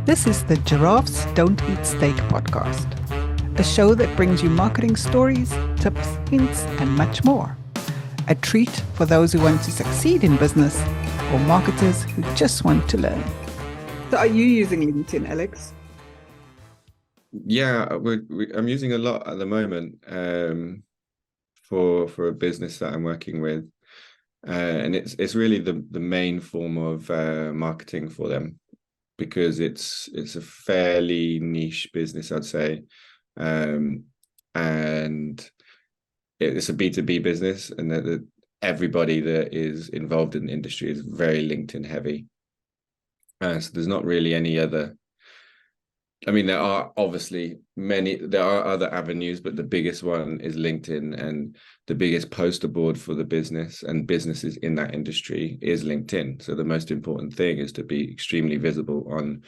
This is the Giraffes Don't Eat Steak podcast, a show that brings you marketing stories, tips, hints, and much more. A treat for those who want to succeed in business or marketers who just want to learn. So are you using LinkedIn, Alex? Yeah, I'm using a lot at the moment for a business that I'm working with, and it's really the main form of marketing for them because it's a fairly niche business, I'd say, um, and it's a B2B business, and that everybody that is involved in the industry is very LinkedIn heavy. So there's not really any other. I mean, there are obviously there are other avenues, but the biggest one is LinkedIn, and the biggest poster board for the business and businesses in that industry is LinkedIn. So the most important thing is to be extremely visible on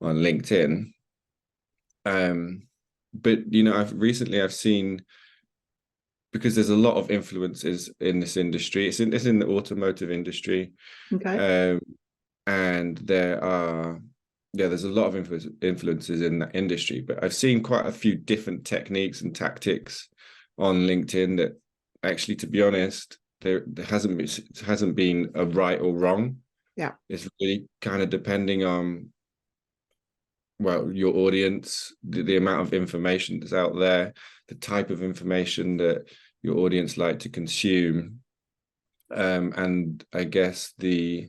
LinkedIn. But I've seen, because there's a lot of influences in this industry. It's in the automotive industry. Okay. And there's a lot of influences in that industry, but I've seen quite a few different techniques and tactics on LinkedIn that actually, to be honest, there hasn't been a right or wrong. Yeah. It's really kind of depending on, well, your audience, the amount of information that's out there, the type of information that your audience like to consume, and I guess the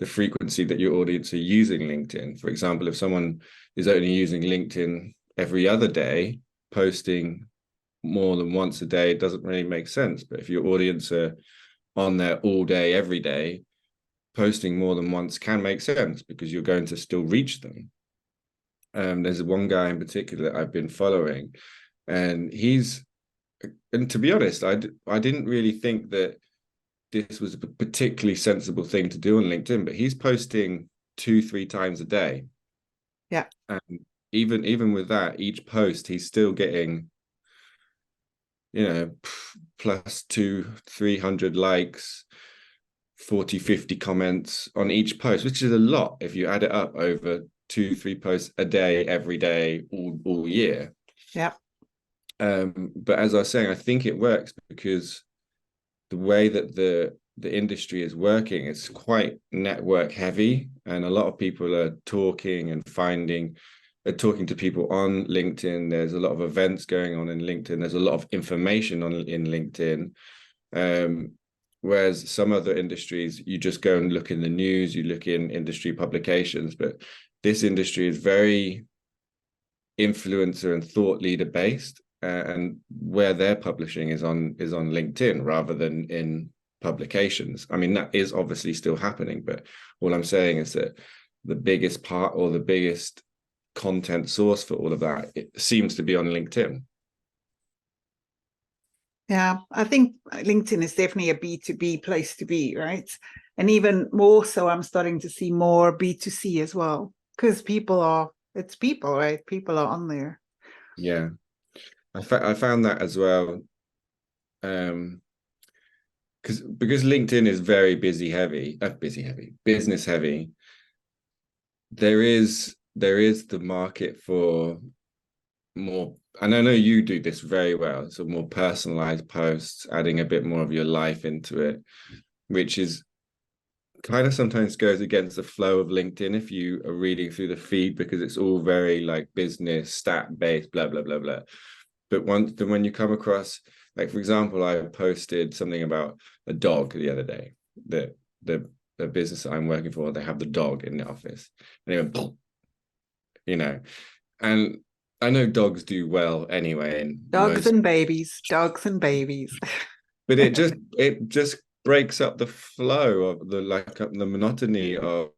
frequency that your audience are using LinkedIn. For example, if someone is only using LinkedIn every other day, posting more than once a day, it doesn't really make sense. But if your audience are on there all day, every day, posting more than once can make sense because you're going to still reach them. There's one guy in particular that I've been following, and to be honest, I didn't really think that this was a particularly sensible thing to do on LinkedIn, but he's posting 2-3 times a day. Yeah. And even with that, each post he's still getting, plus 200-300 likes, 40-50 comments on each post, which is a lot if you add it up over 2-3 posts a day, every day, all year. Yeah. But as I was saying, I think it works because the way that the industry is working, it's quite network heavy, and a lot of people are talking to people on LinkedIn. There's a lot of events going on in LinkedIn. There's a lot of information in LinkedIn. Whereas some other industries, you just go and look in the news, you look in industry publications, but this industry is very influencer and thought leader based. And where they're publishing is on LinkedIn rather than in publications. I mean, that is obviously still happening, but all I'm saying is that the biggest part or the biggest content source for all of that, it seems to be on LinkedIn. Yeah, I think LinkedIn is definitely a B2B place to be, right? And even more so, I'm starting to see more B2C as well, because it's people, right? People are on there. Yeah. I found that as well, because LinkedIn is very business heavy. There is the market for more, and I know you do this very well, so more personalized posts, adding a bit more of your life into it, which is kind of sometimes goes against the flow of LinkedIn if you are reading through the feed, because it's all very like business stat based, blah blah blah blah. But when you come across, like, for example, I posted something about a dog the other day. The business that I'm working for, they have the dog in the office. And and I know dogs do well anyway. And Dogs and babies. but it just breaks up the flow of the monotony of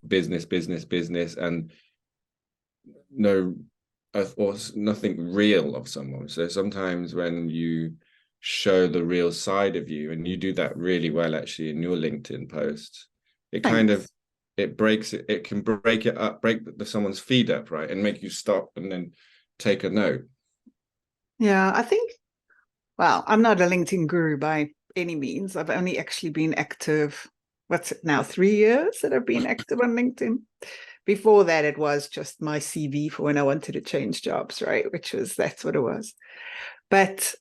business, and no, or nothing real of someone. So sometimes when you show the real side of you, and you do that really well actually in your LinkedIn posts, it kind of it can break it up, break someone's feed up, right, and make you stop and then take a note. Yeah, I think, well, I'm not a LinkedIn guru by any means. I've only actually been active what's it now, 3 years that I've been active on LinkedIn. Before that, it was just my CV for when I wanted to change jobs, right? That's what it was. But,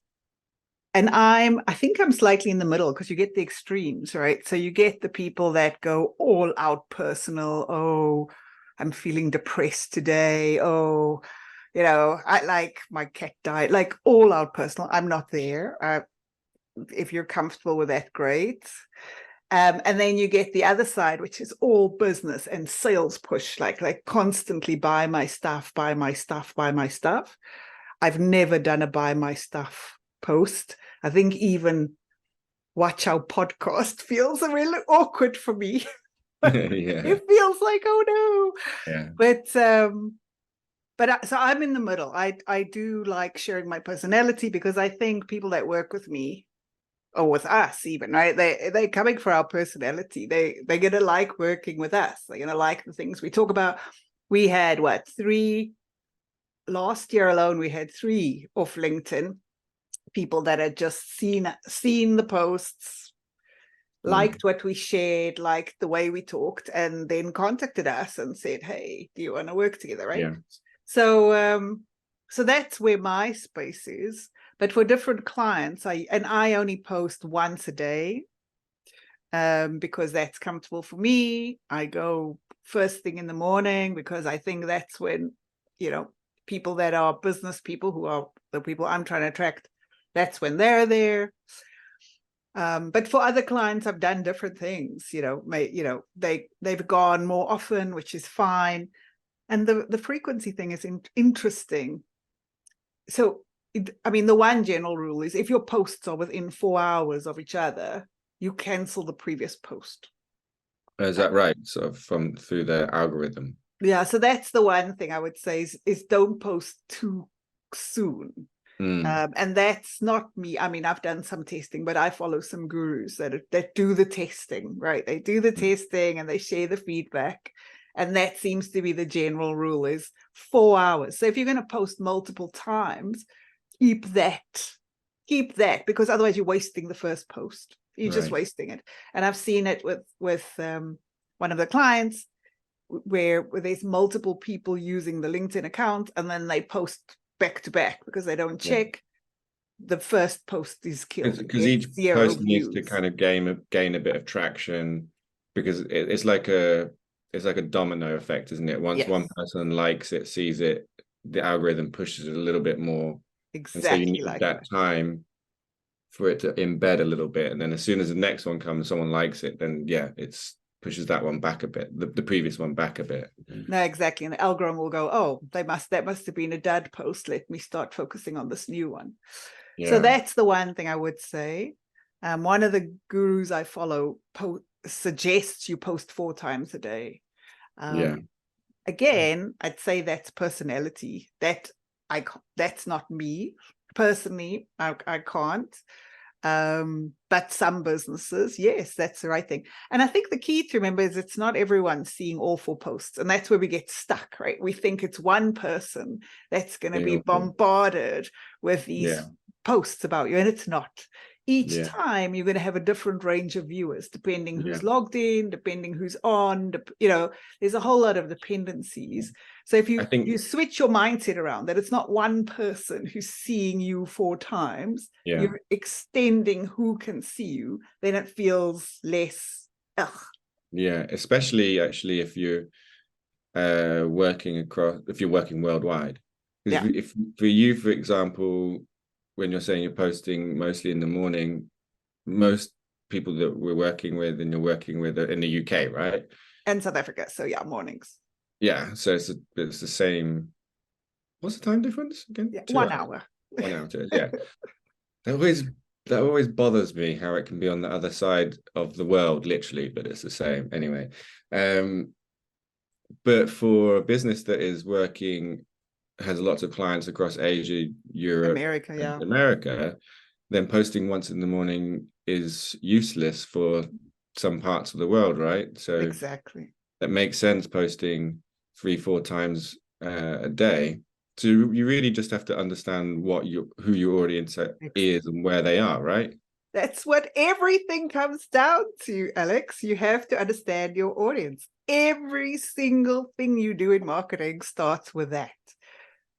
and I think I'm slightly in the middle, because you get the extremes, right? So you get the people that go all out personal. Oh, I'm feeling depressed today. Oh, I like my cat died, like all out personal. I'm not there. If you're comfortable with that, great. And then you get the other side, which is all business and sales push, like constantly buy my stuff, buy my stuff, buy my stuff. I've never done a buy my stuff post. I think even watch our podcast feels a really awkward for me. Yeah. It feels like, oh no. Yeah. But so I'm in the middle. I do like sharing my personality, because I think people that work with me, or with us even, right? They're coming for our personality. They're gonna like working with us. They're gonna like the things we talk about. We had last year alone, we had 3 off LinkedIn people that had just seen the posts, liked what we shared, liked the way we talked, and then contacted us and said, hey, do you want to work together, right? Yeah. So that's where my space is. But for different clients, I only post once a day, because that's comfortable for me. I go first thing in the morning, because I think that's when, people that are business people, who are the people I'm trying to attract, that's when they're there. But for other clients, I've done different things. They've gone more often, which is fine. And the frequency thing is interesting. So, the one general rule is, if your posts are within 4 hours of each other, you cancel the previous post. Is that right? Sort of through the algorithm. Yeah, so that's the one thing I would say is don't post too soon. And that's not me. I've done some testing, but I follow some gurus that do the testing, right? They do the testing and they share the feedback. And that seems to be the general rule, is 4 hours. So if you're going to post multiple times, keep that, because otherwise you're wasting the first post. You're just wasting it. And I've seen it with one of the clients where there's multiple people using the LinkedIn account, and then they post back to back because they don't check. The first post is killed because each post needs to kind of gain a bit of traction, because it's like a domino effect, isn't it? Once one person likes it, sees it, the algorithm pushes it a little bit more. Exactly. And so you need that time for it to embed a little bit, and then as soon as the next one comes, someone likes it, then it's pushes that one back a bit, the previous one back a bit. No, exactly. And the algorithm will go, oh, that must have been a dud post. Let me start focusing on this new one. Yeah. So that's the one thing I would say. One of the gurus I follow suggests you post 4 times a day. Again, I'd say that's personality. That's not me. Personally, I can't. But some businesses, yes, that's the right thing. And I think the key to remember is it's not everyone seeing all 4 posts. And that's where we get stuck, right? We think it's one person that's going to be bombarded with these posts about you, and it's not. Each time you're going to have a different range of viewers, depending who's logged in, depending who's on, there's a whole lot of dependencies. So if you switch your mindset around, that it's not one person who's seeing you 4 times, you're extending who can see you, then it feels less, ugh. Yeah, especially actually if you're working worldwide. If for you, for example, when you're saying you're posting mostly in the morning, most people that we're working with and you're working with are in the UK, right? And South Africa. So mornings. Yeah. So it's the same. What's the time difference again? Yeah, 1 hour. 1 hour. Yeah. That always bothers me, how it can be on the other side of the world, literally, but it's the same anyway. But for a business that is has lots of clients across Asia, Europe, America, then posting once in the morning is useless for some parts of the world, right? So exactly, that makes sense, posting 3-4 times a day. So you really just have to understand who your audience is and where they are, right? That's what everything comes down to, Alex. You have to understand your audience. Every single thing you do in marketing starts with that.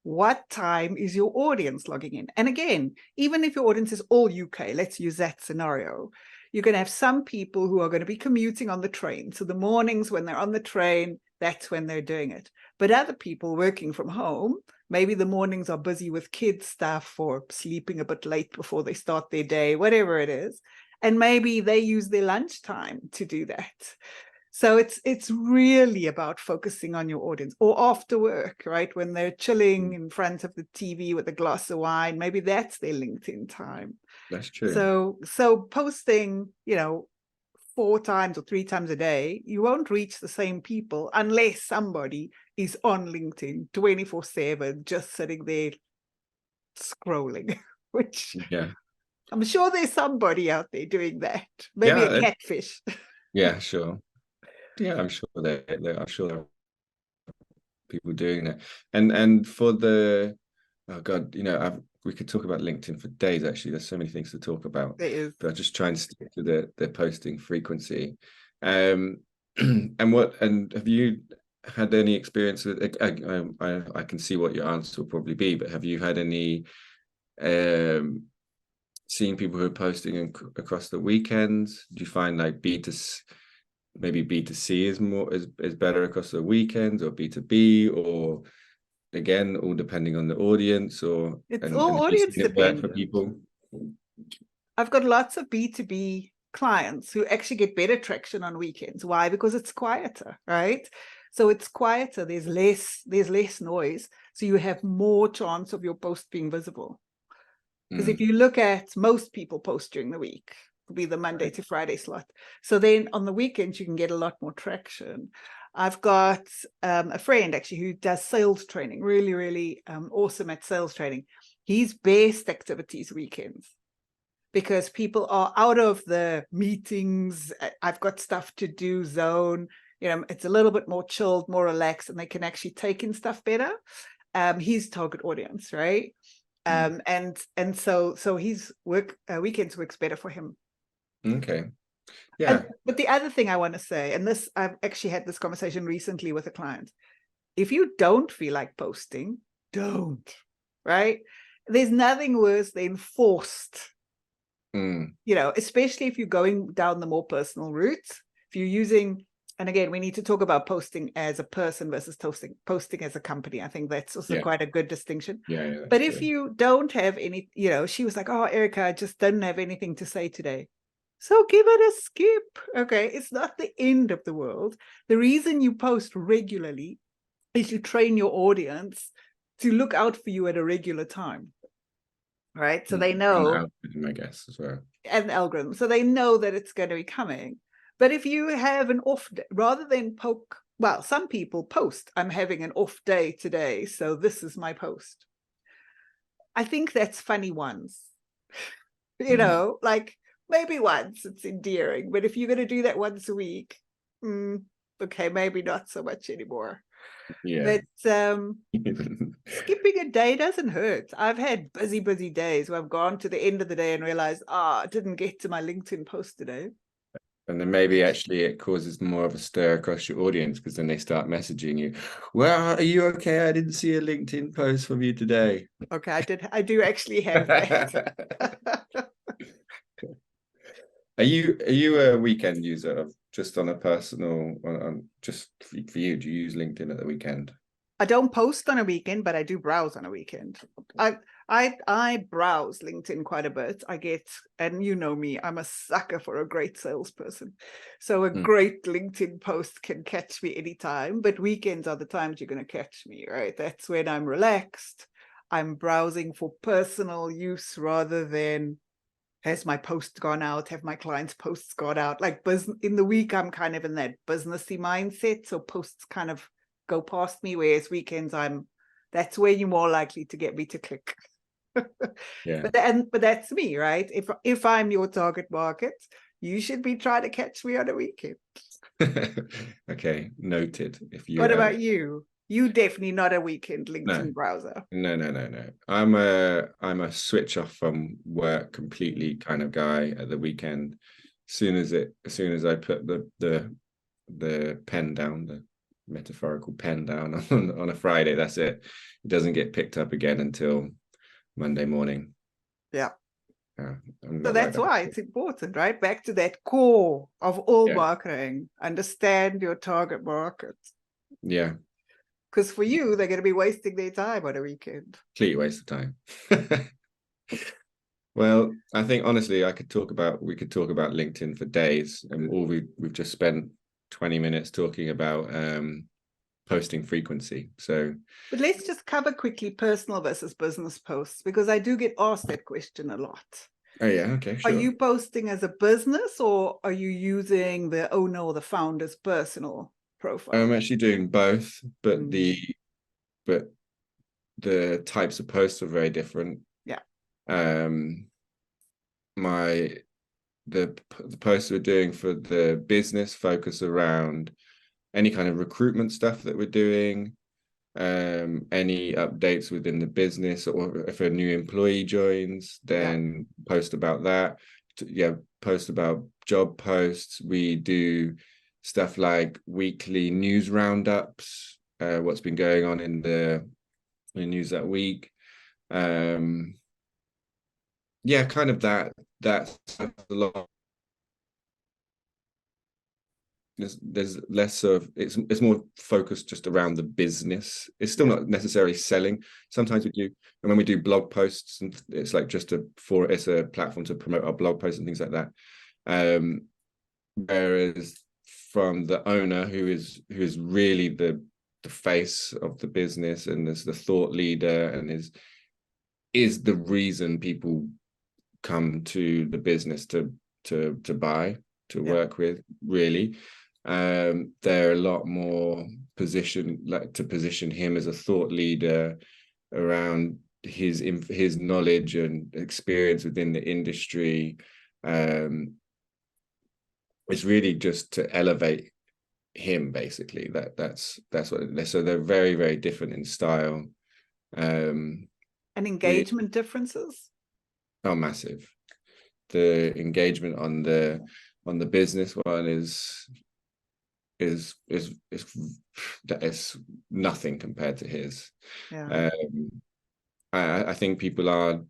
What time is your audience logging in? And again, even if your audience is all UK, let's use that scenario. You're going to have some people who are going to be commuting on the train. So the mornings when they're on the train, that's when they're doing it. But other people working from home, maybe the mornings are busy with kids stuff or sleeping a bit late before they start their day, whatever it is. And maybe they use their lunchtime to do that. So it's really about focusing on your audience, or after work, right? When they're chilling in front of the TV with a glass of wine, maybe that's their LinkedIn time. That's true. So posting, 4 times or 3 times a day, you won't reach the same people unless somebody is on LinkedIn 24/7, just sitting there scrolling, which I'm sure there's somebody out there doing that. Maybe a catfish. Yeah, sure. Yeah, I'm sure there are people doing that. And for the, oh God, we could talk about LinkedIn for days, actually. There's so many things to talk about. There is. But I'll just try and stick to the posting frequency. And have you had any experience with, I can see what your answer will probably be, but have you had any seeing people who are posting across the weekends? Do you find like maybe B2C is better across the weekends, or B2B, or again, all depending on the audience, or it's all audience dependent for people? I've got lots of B2B clients who actually get better traction on weekends. Why? Because it's quieter, right? So it's quieter, there's less noise, so you have more chance of your post being visible. Because if you look at most people post during the week, be the Monday to Friday slot. So then on the weekends, you can get a lot more traction. I've got a friend actually who does sales training, really, really awesome at sales training. His best activities weekends, because people are out of the meetings, I've got stuff to do zone, it's a little bit more chilled, more relaxed, and they can actually take in stuff better. His target audience, right? And so his weekends works better for him. Okay. Yeah. But the other thing I want to say, and this, I've actually had this conversation recently with a client. If you don't feel like posting, don't, right? There's nothing worse than forced, especially if you're going down the more personal route. If you're using, and again, we need to talk about posting as a person versus posting as a company. I think that's also quite a good distinction. Yeah. But if you don't have any, she was like, oh, Erica, I just don't have anything to say today. So give it a skip. Okay, it's not the end of the world. The reason you post regularly is to train your audience to look out for you at a regular time, right? So they know, and algorithm, I guess, as well. And algorithm. So they know that it's going to be coming. But if you have an off day, rather than some people post, I'm having an off day today, so this is my post. I think that's funny once, like, maybe once it's endearing, but if you're going to do that once a week, okay, maybe not so much anymore. Yeah. But skipping a day doesn't hurt. I've had busy days where I've gone to the end of the day and realized, I didn't get to my LinkedIn post today. And then maybe actually it causes more of a stir across your audience, because then they start messaging you. Well, are you okay? I didn't see a LinkedIn post from you today. Okay, I do actually have that. Are you a weekend user of just on a personal, just for you? Do you use LinkedIn at the weekend? I don't post on a weekend, but I do browse on a weekend. I browse LinkedIn quite a bit. And you know me, I'm a sucker for a great salesperson. So a great LinkedIn post can catch me anytime, but weekends are the times you're going to catch me, right? That's when I'm relaxed. I'm browsing for personal use rather than has my post gone out, have my clients' posts gone out. Like in the week, I'm kind of in that businessy mindset. So posts kind of go past me, whereas weekends, that's where you're more likely to get me to click. Yeah. But that's me, right? If I'm your target market, you should be trying to catch me on a weekend. Okay, noted. What about you? You definitely not a weekend LinkedIn No. browser. No. I'm a switch off from work completely kind of guy at the weekend. As soon as I put the pen down, the metaphorical pen down on a Friday, that's it. It doesn't get picked up again until Monday morning. Yeah. I'm So not that's like that. why it's important, right? Back to that core of all Yeah. marketing. Understand your target market. Yeah. Because for you, they're going to be wasting their time on a weekend. Complete waste of time. Well, I think honestly, we could talk about LinkedIn for days, and all we've just spent 20 minutes talking about posting frequency. So, But let's just cover quickly personal versus business posts, because I do get asked that question a lot. oh yeah, okay, Are sure. you posting as a business, or are you using the owner or the founder's personal profile? I'm actually doing both, but Mm. the types of posts are very different. Yeah. The posts we're doing for the business focus around any kind of recruitment stuff that we're doing, any updates within the business, or if a new employee joins, then post about that. Post about job posts. We do stuff like weekly news roundups, what's been going on in the news that week. Kind of that's a lot. There's less of it's more focused just around the business. It's still not necessarily selling. Sometimes we do, and when we do blog posts, and it's like it's a platform to promote our blog posts and things like that. Whereas from the owner, who is really the face of the business and is the thought leader and is the reason people come to the business to buy, to work with, really. They're a lot more position him as a thought leader around his knowledge and experience within the industry. It's really just to elevate him, basically. That's what so they're very, very different in style. And engagement differences? Oh, massive. The engagement on the business one is nothing compared to his. I think People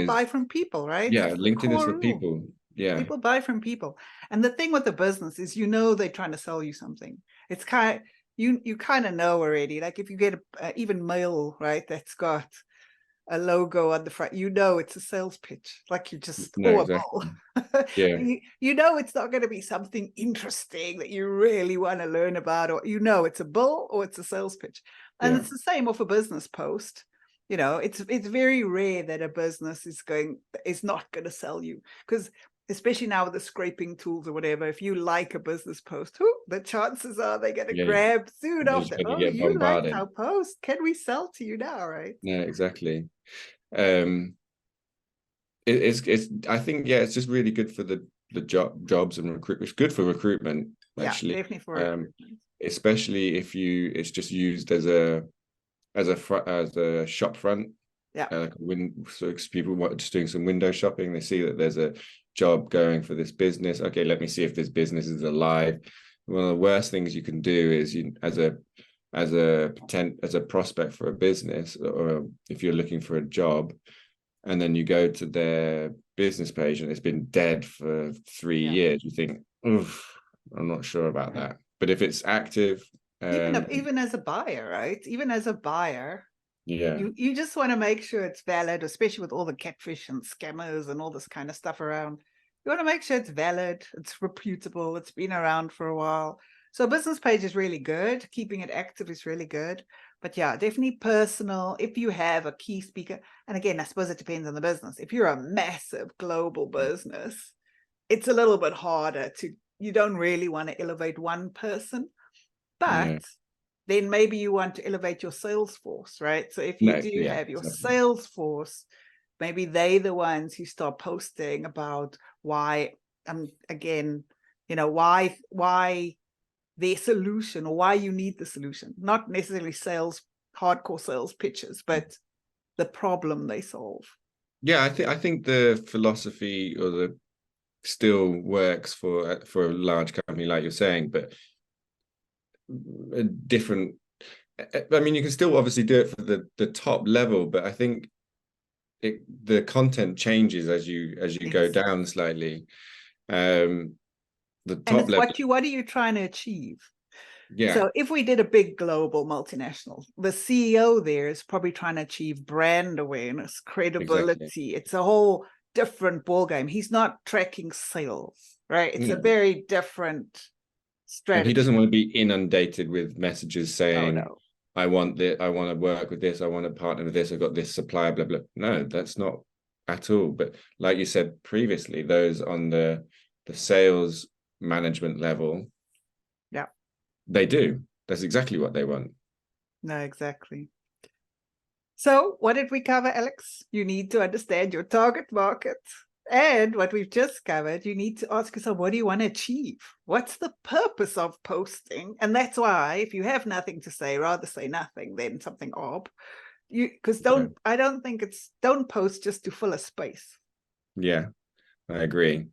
buy from people, right? LinkedIn is for people. People buy from people. And the thing with the business is, they're trying to sell you something. It's kind of, you kind of know already. Like if you get even mail, right, that's got a logo on the front, it's a sales pitch. Like you just, or a bill. Yeah. It's not going to be something interesting that you really want to learn about, or it's a bill or it's a sales pitch. And it's the same of a business post. It's very rare that a business is not going to sell you, because especially now with the scraping tools or whatever, if you like a business post, the chances are they're going to grab soon after. Oh, you liked our post. Can we sell to you now, right? Yeah, exactly. It's I think it's just really good for the jobs and recruitment. It's good for recruitment, actually. Yeah, definitely for recruitment. Especially if it's just used as a shop front. So people just doing some window shopping, they see that there's a job going for this business. Okay, let me see if this business is alive. One of the worst things you can do is as a prospect for a business, or if you're looking for a job, and then you go to their business page and it's been dead for 3 years, you think, oof, I'm not sure about that. But if it's active, even as a buyer, right? Even as a buyer, you just want to make sure it's valid, especially with all the catfish and scammers and all this kind of stuff around. You want to make sure it's valid, it's reputable, it's been around for a while. So a business page is really good. Keeping it active is really good. But definitely personal. If you have a key speaker, and again, I suppose it depends on the business. If you're a massive global business, it's a little bit harder you don't really want to elevate one person, but then maybe you want to elevate your sales force, right? So if you have your sales force, maybe they're the ones who start posting about why, again, why their solution or why you need the solution, not necessarily hardcore sales pitches, but the problem they solve. Yeah, I think the philosophy or the still works for a large company, like you're saying, but a different. I mean, you can still obviously do it for the top level, but I think the content changes as you go down slightly. The top level. What are you trying to achieve? Yeah. So if we did a big global multinational, the CEO there is probably trying to achieve brand awareness, credibility. Exactly. It's a whole different ballgame. He's not tracking sales, right? It's a very different strategy. And he doesn't want to be inundated with messages saying, I want to work with this, I want to partner with this, I've got this supplier, blah, blah. No, that's not at all. But like you said previously, those on the sales management level, they do. That's exactly what they want. No, exactly. So what did we cover, Alex? You need to understand your target market. And what we've just covered, you need to ask yourself, what do you want to achieve? What's the purpose of posting? And that's why if you have nothing to say, rather say nothing than something ob. Because I don't think don't post just to fill a space. Yeah, I agree.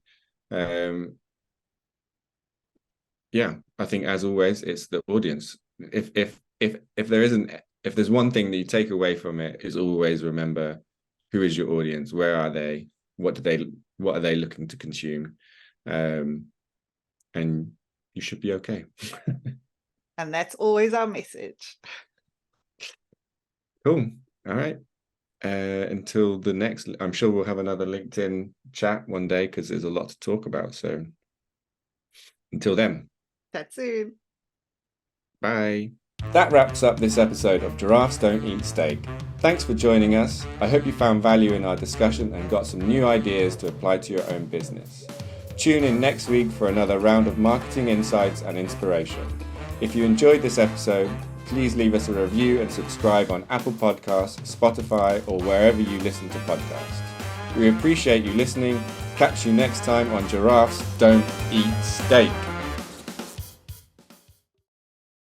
Yeah, I think as always, it's the audience. If there's one thing that you take away from it, is always remember who is your audience, where are they, what are they looking to consume, and you should be okay. And that's always our message. Cool. All right. Until the next, I'm sure we'll have another LinkedIn chat one day because there's a lot to talk about. So until then. That's it. Bye. That wraps up this episode of Giraffes Don't Eat Steak. Thanks for joining us. I hope you found value in our discussion and got some new ideas to apply to your own business. Tune in next week for another round of marketing insights and inspiration. If you enjoyed this episode, please leave us a review and subscribe on Apple Podcasts, Spotify, or wherever you listen to podcasts. We appreciate you listening. Catch you next time on Giraffes Don't Eat Steak.